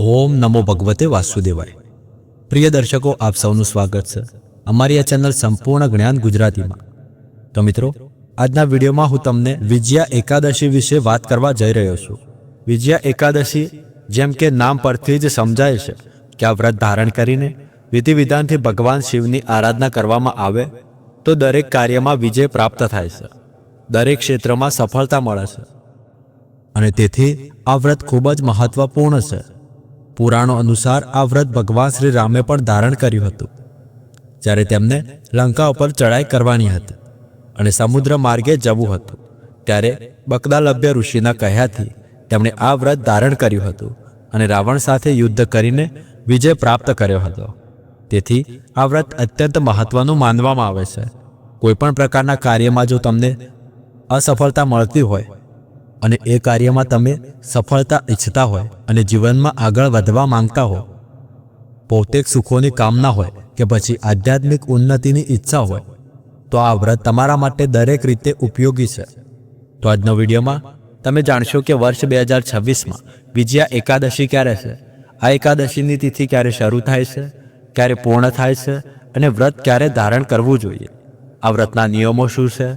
ઓમ નમો ભગવતે વાસુદેવાય। પ્રિય દર્શકો, આપ સૌનું સ્વાગત છે અમારી આ ચેનલ સંપૂર્ણ જ્ઞાન ગુજરાતીમાં। તો મિત્રો, આજના વિડીયોમાં હું તમને વિજયા એકાદશી વિશે વાત કરવા જઈ રહ્યો છું। વિજયા એકાદશી જેમ કે નામ પરથી જ સમજાય છે કે આ વ્રત ધારણ કરીને વિધિ વિધાનથી ભગવાન શિવની આરાધના કરવામાં આવે તો દરેક કાર્યમાં વિજય પ્રાપ્ત થાય છે, દરેક ક્ષેત્રમાં સફળતા મળે છે અને તેથી આ વ્રત ખૂબ જ મહત્વપૂર્ણ છે। પુરાણો અનુસાર આ વ્રત ભગવાન શ્રી રામે પણ ધારણ કર્યું હતું જ્યારે તેમને લંકા ઉપર ચડાઈ કરવાની હતી અને સમુદ્ર માર્ગે જવું હતું, ત્યારે બકદાલભ્ય ઋષિના કહ્યાથી તેમણે આ વ્રત ધારણ કર્યું હતું અને રાવણ સાથે યુદ્ધ કરીને વિજય પ્રાપ્ત કર્યો હતો। તેથી આ વ્રત અત્યંત મહત્વનું માનવામાં આવે છે। કોઈપણ પ્રકારના કાર્યમાં જો તમને અસફળતા મળતી હોય અને એ કાર્યમાં તમે સફળતા ઈચ્છતા હોય અને જીવનમાં આગળ વધવા માંગતા હો, ભૌતિક સુખોની કામના હોય કે પછી આધ્યાત્મિક ઉન્નતિની ઈચ્છા હોય, તો આ વ્રત તમારા માટે દરેક રીતે ઉપયોગી છે। તો આજનો વિડીયોમાં તમે જાણશો કે વર્ષ 2026માં વિજયા એકાદશી ક્યારે છે, આ એકાદશીની તિથિ ક્યારે શરૂ થાય છે, ક્યારે પૂર્ણ થાય છે અને વ્રત ક્યારે ધારણ કરવું જોઈએ, આ વ્રતના નિયમો શું છે,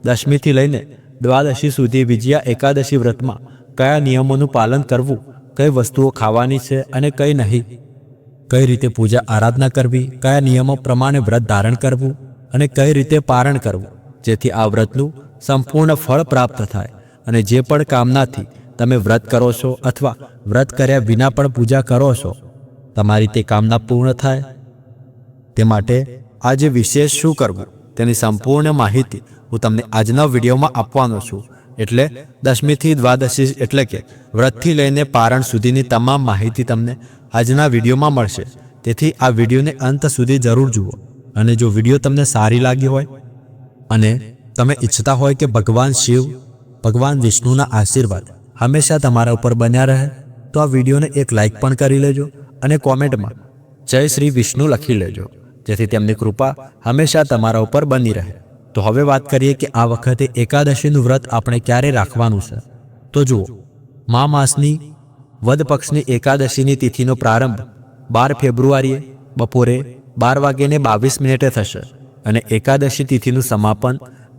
દશમીથી લઈને દ્વાદશી સુધી વિજયા એકાદશી વ્રતમાં કયા નિયમોનું પાલન કરવું, કઈ વસ્તુઓ ખાવાની છે અને કઈ નહીં, કઈ રીતે પૂજા આરાધના કરવી, કયા નિયમો પ્રમાણે વ્રત ધારણ કરવું અને કઈ રીતે પારણ કરવું, જેથી આ વ્રતનું સંપૂર્ણ ફળ પ્રાપ્ત થાય અને જે પણ કામનાથી તમે વ્રત કરો છો અથવા વ્રત કર્યા વિના પણ પૂજા કરો છો, તમારી તે કામના પૂર્ણ થાય। તે માટે આજે વિશેષ શું કરવું તેની સંપૂર્ણ માહિતી હું તમને આજના વિડીયોમાં આપવાનો છું। એટલે દશમીથી દ્વાદશી એટલે કે વ્રતથી લઈને પારણ સુધીની તમામ માહિતી તમને આજના વિડીયોમાં મળશે। તેથી આ વિડીયોને અંત સુધી જરૂર જુઓ અને જો વિડીયો તમને સારી લાગી હોય અને તમે ઈચ્છતા હોય કે ભગવાન શિવ, ભગવાન વિષ્ણુના આશીર્વાદ હંમેશા તમારા ઉપર બન્યા રહે, તો આ વિડીયોને એક લાઈક પણ કરી લેજો અને કોમેન્ટમાં જય શ્રી વિષ્ણુ લખી લેજો, જેથી તેમની કૃપા હંમેશા તમારા ઉપર બની રહે। તો હવે વાત કરીએ કે આ વખતે એકાદશીનું વ્રત આપણે ક્યારે રાખવાનું છે। તો જુઓ, મા માસની વદ પક્ષની એકાદશીની તિથિનો પ્રારંભ 12 ફેબ્રુઆરીએ બપોરે 12:22 થશે અને એકાદશી તિથિનું સમાપન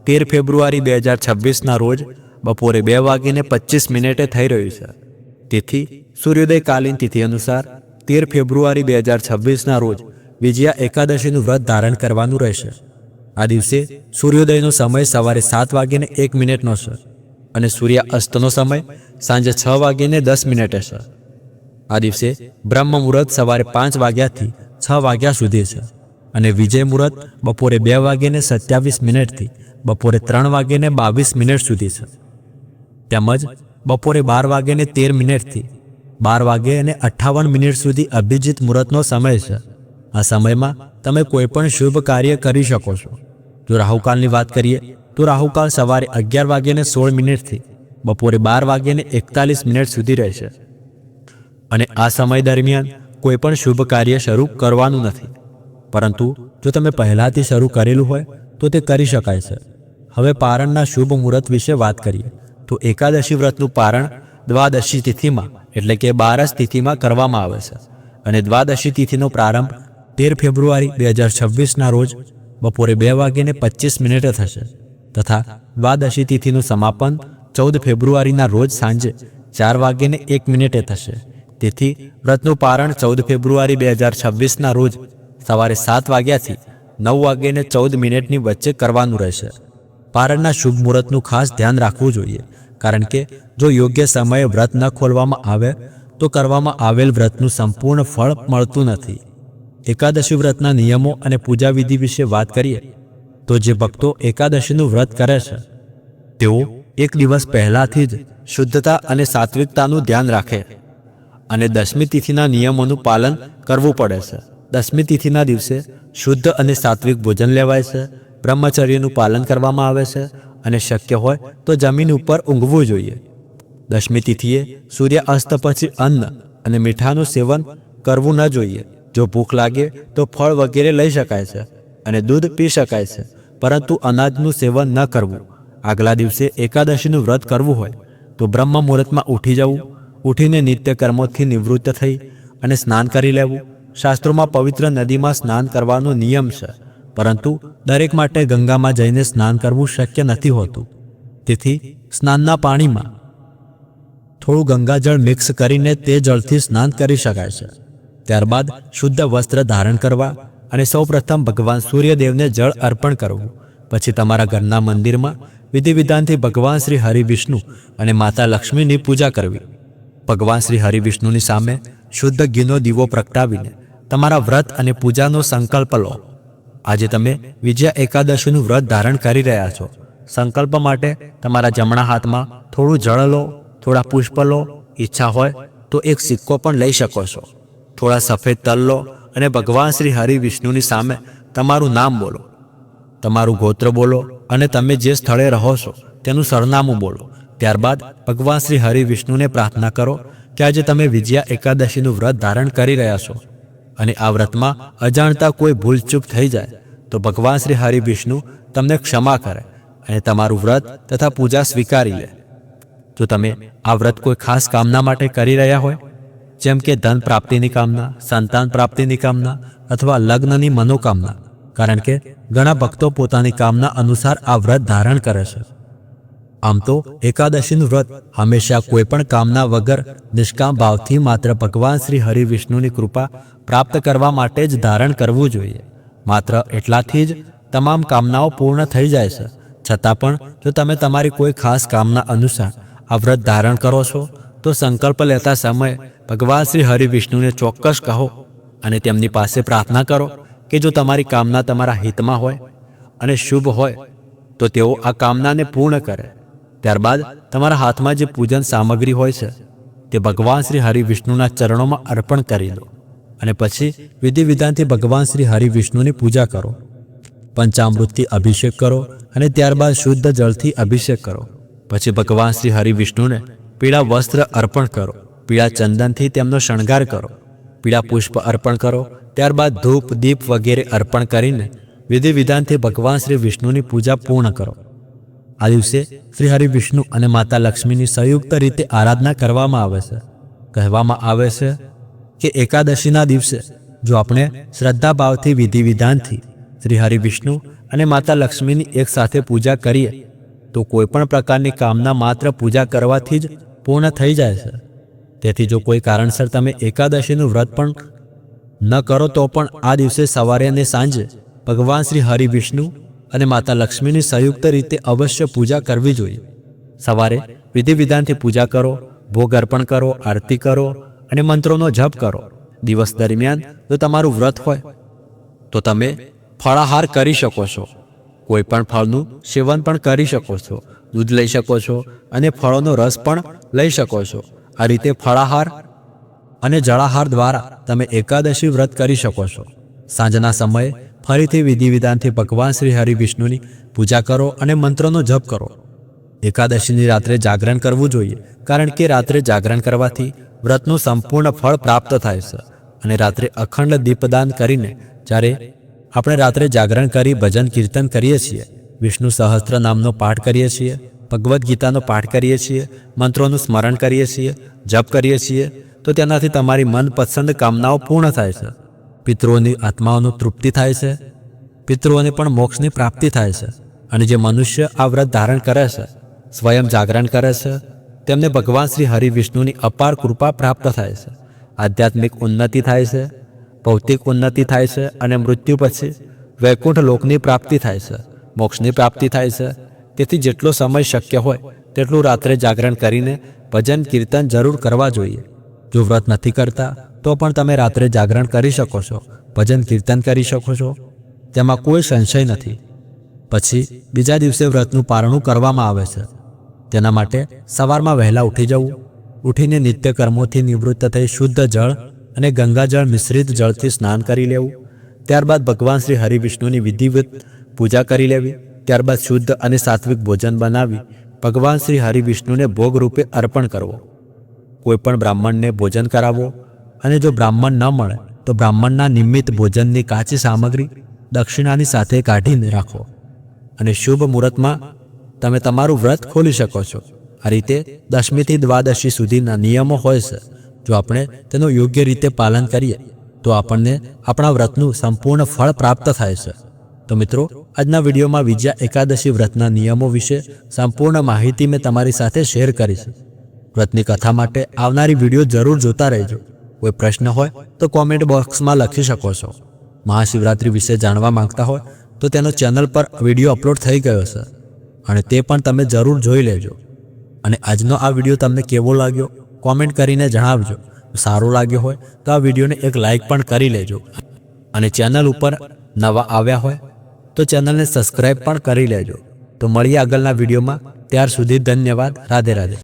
13 ફેબ્રુઆરી 2026ના રોજ બપોરે 2:25 થઈ રહ્યું છે। તેથી સૂર્યોદયકાલીન તિથિ અનુસાર 13 ફેબ્રુઆરી 2026ના રોજ વિજયા એકાદશીનું વ્રત ધારણ કરવાનું રહેશે। આ દિવસે સૂર્યોદયનો સમય સવારે 7:01 છે અને સૂર્યાસ્તનો સમય સાંજે 6:10 છે। આ દિવસે બ્રહ્મ મુહૂર્ત સવારે 5 વાગ્યાથી 6 વાગ્યા સુધી છે અને વિજય મુહૂર્ત બપોરે 2:27 થી બપોરે 3:22 સુધી છે, તેમજ બપોરે 12:13 થી 12:58 સુધી અભિજીત મુહૂર્તનો સમય છે। આ સમયમાં તમે કોઈ પણ શુભ કાર્ય કરી શકો છો। જો રાહુકાળની વાત કરીએ તો રાહુકાળ સવારે 11:16 થી બપોરે 12:41 સુધી રહેશે અને આ સમય દરમિયાન કોઈ પણ શુભ કાર્ય શરૂ કરવાનું નથી, પરંતુ જો તમે પહેલાથી શરૂ કરેલું હોય તો તે કરી શકાય છે। હવે પારણના શુભ મુહૂર્ત વિશે વાત કરીએ તો એકાદશી વ્રતનું પારણ દ્વાદશી તિથિમાં એટલે કે 12 તિથિમાં કરવામાં આવે છે અને દ્વાદશી તિથિનો પ્રારંભ 13 ફેબ્રુઆરી 2026ના રોજ બપોરે 2:25 થશે તથા દ્વાદશી તિથિનું સમાપન 14 ફેબ્રુઆરીના રોજ સાંજે 4:01 થશે। તેથી વ્રતનું પારણ 14 ફેબ્રુઆરી 2026ના રોજ સવારે 7 વાગ્યાથી 9:14 વચ્ચે કરવાનું રહેશે। પારણના શુભ મુહૂર્તનું ખાસ ધ્યાન રાખવું જોઈએ, કારણ કે જો યોગ્ય સમયે વ્રત ન ખોલવામાં આવે તો કરવામાં આવેલ વ્રતનું સંપૂર્ણ ફળ મળતું નથી। એકાદશી વ્રતના નિયમો અને પૂજા વિધિ વિશે વાત કરીએ તો જે ભક્તો એકાદશીનું વ્રત કરે છે તેઓ એક દિવસ પહેલાથી જ શુદ્ધતા અને સાત્વિકતાનું ધ્યાન રાખે અને દશમી તિથિના નિયમોનું પાલન કરવું પડે છે। દશમી તિથિના દિવસે શુદ્ધ અને સાત્વિક ભોજન લેવાય છે, બ્રહ્મચર્યનું પાલન કરવામાં આવે છે અને શક્ય હોય તો જમીન ઉપર ઊંઘવું જોઈએ। દશમી તિથિએ સૂર્યાસ્ત પછી અન્ન અને મીઠાનું સેવન કરવું ન જોઈએ। જો ભૂખ લાગે તો ફળ વગેરે લઈ શકાય છે અને દૂધ પી શકાય છે, પરંતુ અનાજનું સેવન ન કરવું। આગલા દિવસે એકાદશીનું વ્રત કરવું હોય તો બ્રહ્મ મુહૂર્તમાં ઉઠી જવું, ઉઠીને નિત્ય કર્મોથી નિવૃત્ત થઈ અને સ્નાન કરી લેવું. શાસ્ત્રોમાં પવિત્ર નદીમાં સ્નાન કરવાનો નિયમ છે, પરંતુ દરેક માટે ગંગામાં જઈને સ્નાન કરવું શક્ય નથી હોતું. તેથી સ્નાનના પાણીમાં થોડું ગંગાજળ મિક્સ કરીને તે જળથી સ્નાન કરી શકાય છે. ત્યારબાદ શુદ્ધ વસ્ત્ર ધારણ કરવા અને સૌપ્રથમ ભગવાન સૂર્યદેવને જળ અર્પણ કરવું. પછી તમારા ઘરના મંદિરમાં વિધિ વિધાનથી ભગવાન શ્રી હરિવિષ્ણુ અને માતા લક્ષ્મીની પૂજા કરવી. ભગવાન શ્રી હરિવિષ્ણુની સામે શુદ્ધ ઘીનો દીવો પ્રગટાવીને તમારા વ્રત અને પૂજાનો સંકલ્પ લો. આજે તમે વિજયા એકાદશીનું વ્રત ધારણ કરી રહ્યા છો. સંકલ્પ માટે તમારા જમણા હાથમાં થોડું જળ લો, થોડા પુષ્પ લો, ઈચ્છા હોય તો એક સિક્કો પણ લઈ શકો છો. થોડા સફેદ તલ લો અને ભગવાન શ્રી હરિવિષ્ણુની સામે તમારું નામ બોલો, તમારું ગોત્ર બોલો અને તમે જે સ્થળે રહો છો તેનું સરનામું બોલો. ત્યારબાદ ભગવાન શ્રી હરિવિષ્ણુને પ્રાર્થના કરો કે આજે તમે વિજયા એકાદશીનું વ્રત ધારણ કરી રહ્યા છો અને આ વ્રતમાં અજાણતા કોઈ ભૂલચૂક થઈ જાય તો ભગવાન શ્રી હરિવિષ્ણુ તમને ક્ષમા કરે અને તમારું વ્રત તથા પૂજા સ્વીકારી લે. જો તમે આ વ્રત કોઈ ખાસ કામના માટે કરી રહ્યા હોય, જેમ કે ધન પ્રાપ્તિની કામના, સંતાન પ્રાપ્તિની કામના અથવા લગ્નની મનોકામના, કારણ કે ઘણા ભક્તો પોતાની કામના અનુસાર આ વ્રત ધારણ કરે છે. આમ તો એકાદશીનું વ્રત હંમેશા કોઈ પણ કામના વગર નિષ્કામ ભાવથી માત્ર ભગવાન શ્રી હરિવિષ્ણુની કૃપા પ્રાપ્ત કરવા માટે જ ધારણ કરવું જોઈએ. માત્ર એટલાથી જ તમામ કામનાઓ પૂર્ણ થઈ જાય છે. છતાં પણ જો તમે તમારી કોઈ ખાસ કામના અનુસાર આ વ્રત ધારણ કરો છો તો સંકલ્પ લેતા સમયે ભગવાન શ્રી હરિવિષ્ણુને ચોક્કસ કહો અને તેમની પાસે પ્રાર્થના કરો કે જો તમારી કામના તમારા હિતમાં હોય અને શુભ હોય તો તેઓ આ કામનાને પૂર્ણ કરે. ત્યારબાદ તમારા હાથમાં જે પૂજન સામગ્રી હોય છે તે ભગવાન શ્રી હરિવિષ્ણુના ચરણોમાં અર્પણ કરી દો અને પછી વિધિ વિધાનથી ભગવાન શ્રી હરિવિષ્ણુની પૂજા કરો. પંચામૃતથી અભિષેક કરો અને ત્યારબાદ શુદ્ધ જળથી અભિષેક કરો. પછી ભગવાન શ્રી હરિવિષ્ણુને પીળા વસ્ત્ર અર્પણ કરો, પીળા ચંદનથી તેમનો શણગાર કરો, પીળા પુષ્પ અર્પણ કરો. ત્યારબાદ ધૂપ, દીપ વગેરે અર્પણ કરીને વિધિ વિધાનથી ભગવાન શ્રી વિષ્ણુની પૂજા પૂર્ણ કરો. આ દિવસે શ્રી હરિવિષ્ણુ અને માતા લક્ષ્મીની સંયુક્ત રીતે આરાધના કરવામાં આવે છે. કહેવામાં આવે છે કે એકાદશીના દિવસે જો આપણે શ્રદ્ધાભાવથી વિધિ વિધાનથી શ્રી હરિવિષ્ણુ અને માતા લક્ષ્મીની એક સાથે પૂજા કરીએ તો કોઈ પણ પ્રકારની કામના માત્ર પૂજા કરવાથી જ પૂર્ણ થઈ જાય છે. તેથી જો કોઈ કારણસર તમે એકાદશીનું વ્રત પણ ન કરો તો પણ આ દિવસે સવારે અને સાંજે ભગવાન શ્રી હરિવિષ્ણુ અને માતા લક્ષ્મીની સંયુક્ત રીતે અવશ્ય પૂજા કરવી જોઈએ. સવારે વિધિ વિધાનથી પૂજા કરો, ભોગ અર્પણ કરો, આરતી કરો અને મંત્રોનો જપ કરો. દિવસ દરમિયાન જો તમારું વ્રત હોય તો તમે ફળાહાર કરી શકો છો. કોઈ પણ ફળનું સેવન પણ કરી શકો છો, દૂધ લઈ શકો છો અને ફળોનો રસ પણ લઈ શકો છો. આ રીતે ફળાહાર અને જળાહાર દ્વારા તમે એકાદશી વ્રત કરી શકો છો. સાંજના સમયે ફરીથી વિધિ વિધાનથી ભગવાન શ્રી હરિવિષ્ણુની પૂજા કરો અને મંત્રનો જપ કરો. એકાદશીની રાત્રે જાગરણ કરવું જોઈએ, કારણ કે રાત્રે જાગરણ કરવાથી વ્રતનું સંપૂર્ણ ફળ પ્રાપ્ત થાય છે. અને રાત્રે અખંડ દીપદાન કરીને જ્યારે આપણે રાત્રે જાગરણ કરી ભજન કીર્તન કરીએ છીએ, વિષ્ણુ સહસ્ત્ર નામનો પાઠ કરીએ છીએ, ભગવદ્ ગીતાનો પાઠ કરીએ છીએ, મંત્રોનું સ્મરણ કરીએ છીએ, જપ કરીએ છીએ, તો તેનાથી તમારી મનપસંદ કામનાઓ પૂર્ણ થાય છે. પિતૃઓની આત્માઓનું તૃપ્તિ થાય છે, પિતૃઓને પણ મોક્ષની પ્રાપ્તિ થાય છે. અને જે મનુષ્ય આ વ્રત ધારણ કરે છે, સ્વયં જાગરણ કરે છે, તેમને ભગવાન શ્રી હરિવિષ્ણુની અપાર કૃપા પ્રાપ્ત થાય છે. આધ્યાત્મિક ઉન્નતિ થાય છે, ભૌતિક ઉન્નતિ થાય છે અને મૃત્યુ પછી વૈકુંઠ લોકની પ્રાપ્તિ થાય છે, મોક્ષની પ્રાપ્તિ થાય છે. તેથી જેટલો સમય શક્ય હોય તેટલું રાત્રે જાગરણ કરીને ભજન કીર્તન જરૂર કરવા જોઈએ. જો વ્રત નથી કરતા તો પણ તમે રાત્રે જાગરણ કરી શકો છો, ભજન કીર્તન કરી શકો છો, તેમાં કોઈ સંશય નથી. પછી બીજા દિવસે વ્રતનું પારણું કરવામાં આવે છે. તેના માટે સવારમાં વહેલા ઉઠી જવું, ઉઠીને નિત્ય કર્મોથી નિવૃત્ત થઈ શુદ્ધ જળ અને ગંગાજળ મિશ્રિત જળથી સ્નાન કરી લેવું. ત્યારબાદ ભગવાન શ્રી હરિવિષ્ણુની વિધિવત પૂજા કરી લેવી. ત્યારબાદ શુદ્ધ અને સાત્વિક ભોજન બનાવી ભગવાન શ્રી હરિવિષ્ણુને ભોગ રૂપે અર્પણ કરવો. કોઈ પણ બ્રાહ્મણને ભોજન કરાવો અને જો બ્રાહ્મણ ન મળે તો બ્રાહ્મણના નિમિત્ત ભોજનની કાચી સામગ્રી દક્ષિણાની સાથે કાઢીને રાખો અને શુભ મુહૂર્તમાં તમે તમારું વ્રત ખોલી શકો છો. આ રીતે દશમીથી દ્વાદશી સુધીના નિયમો હોય છે. જો આપણે તેનું યોગ્ય રીતે પાલન કરીએ તો આપણને આપણા વ્રતનું સંપૂર્ણ ફળ પ્રાપ્ત થાય છે. તો મિત્રો, આજના વિડીયોમાં વિજયા એકાદશી વ્રતના નિયમો વિશે સંપૂર્ણ માહિતી મેં તમારી સાથે શેર કરી છે. વ્રતની કથા માટે આવનારી વિડીયો જરૂર જોતા રહેજો. કોઈ પ્રશ્ન હોય તો કોમેન્ટ બોક્સમાં લખી શકો છો. મહાશિવરાત્રિ વિશે જાણવા માંગતા હોય તો તેનો ચેનલ પર વિડીયો અપલોડ થઈ ગયો છે અને તે પણ તમે જરૂર જોઈ લેજો. અને આજનો આ વિડીયો તમને કેવો લાગ્યો કોમેન્ટ કરીને જણાવજો. સારો લાગ્યો હોય તો આ વિડીયોને એક લાઈક પણ કરી લેજો. અને ચેનલ ઉપર નવા આવ્યા હોય તો ચેનલને સબસ્ક્રાઈબ પણ કરી લેજો. તો મળીએ આગળના વિડીયોમાં. ત્યાર સુધી ધન્યવાદ. રાધે રાધે.